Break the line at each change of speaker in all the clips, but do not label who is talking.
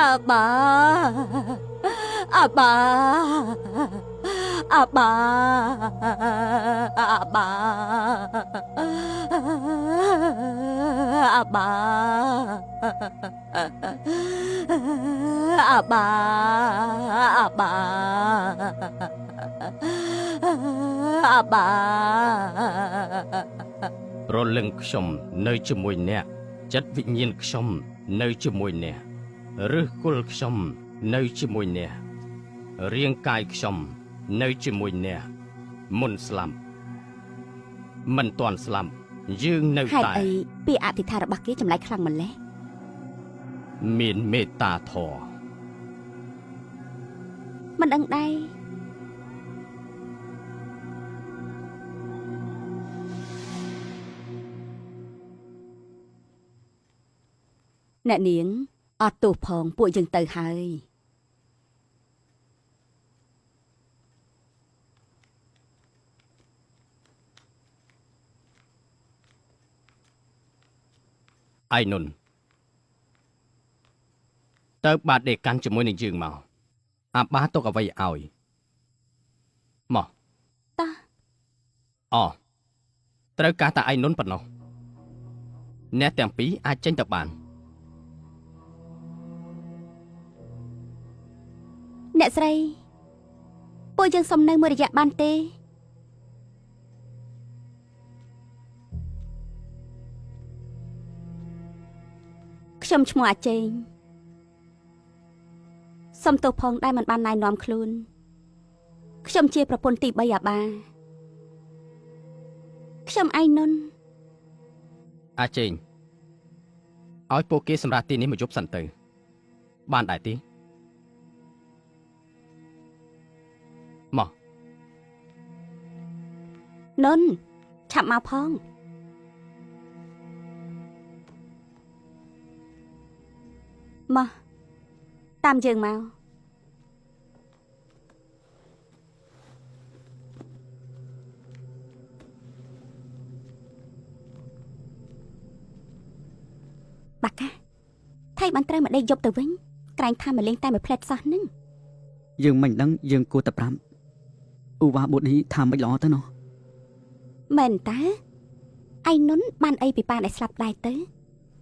Abah, Abah, Abah, Abah, Abah, Abah, Abah.
រលឹងខ្ញុំនៅជាមួយអ្នកចិត្តវិញ្ញាណខ្ញុំនៅជាមួយអ្នកឬគល់ខ្ញុំនៅជាមួយអ្នករាងកាយខ្ញុំនៅជាមួយអ្នកមុនស្លាប់មិនទាន់ស្លាប់យើងនៅ
ហេតុ
តែ
អីពាក្យអធិដ្ឋានរបស់គេចម្លែកខ្លាំងម្ល៉េះ
មានមេត្តាធម៌
មិនដឹងដែរអ្នកនាងអត់ទោសផងពួកយើងទៅហើយ
ឯនុនតើបាទដេកកាន់ជាមួយនឹងយើងមកអាបាទុកអ្វីឲ្យមក
តា
អូត្រូវការតែឯនុនប៉ុណ្ណោះអ្នកទាំងពីរអាចចេញទៅបាន
អ្នកស្រីពួកយើងសុំនៅមួយរយៈបានទេខ្ញុំឈ្មោះអាចេងសុំទោសផងដែលមិនបានណែនាំខ្លួនខ្ញុំជាប្រពន្ធទី3អាបាខ្ញុំឯងនុន
អាចេងឲ្យពួកគេសម្រាប់ទីនេះមកយប់សិនទៅបានដែរទេមក
នុនឆាប់មកផងមកតាមយើងមកបាកាថៃបានត្រូវមកដេកយប់ទៅវិញក្រែងថាមកលេងតែមួយផ្លែតសោះនឹង
យើងមិនដឹងយើងគួរតែប្រាប់ឧបាបុនេះថាមិនល្អទៅណោះ
មែនតើឯនុនបានអីពីប៉ាដែលស្លាប់ដែរទៅ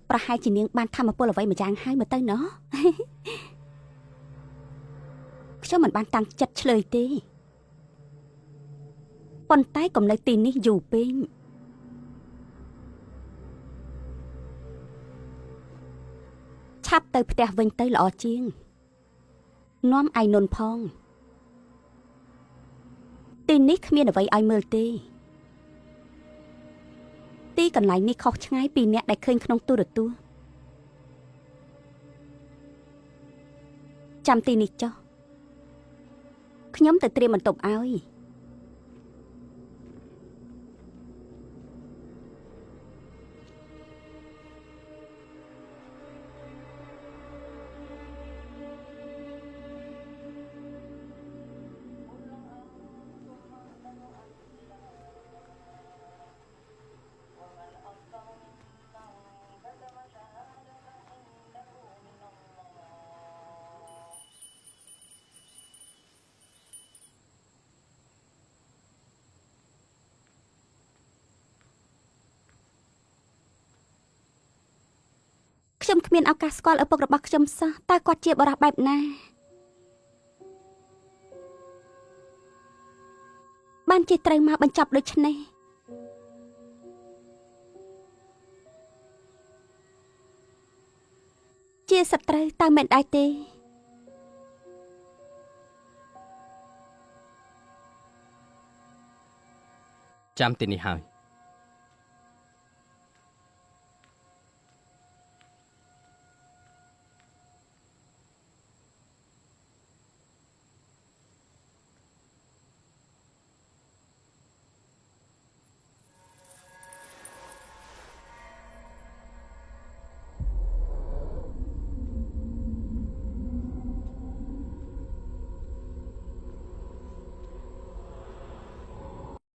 ប្រហែលជានាងបានធម្មពលអ្វីមួយយ៉ាងហើយមើលទៅណោះ ខ្ញុំមិនបានតាំងចិត្តឆ្លើយទេប៉ុន្តែកុំនៅទីនេះយូរពេកឆាប់ទៅផ្ទះវិញទៅល្អជាងនាំឯនុនផងទីនេះគ្មានអ្វីឲ្យមើលទេទីកន្លែងនេះខុសឆ្ងាយពីអ្នកដែលឃើញក្នុងទូរទស្សន៍ចាំទីនេះចុះខ្ញុំទៅត្រៀមបន្ទប់ឲ្យ ខ្ញុំគ្មានឱកាសស្គាល់ឪពុករបស់ខ្ញុំសោះតើគាត់ជាបរិះបែបណាបានជាត្រូវមកបញ្ចប់ដូចនេះជាសត្រូវតើមិនដែរទេ
ចាំទីនេះហើយ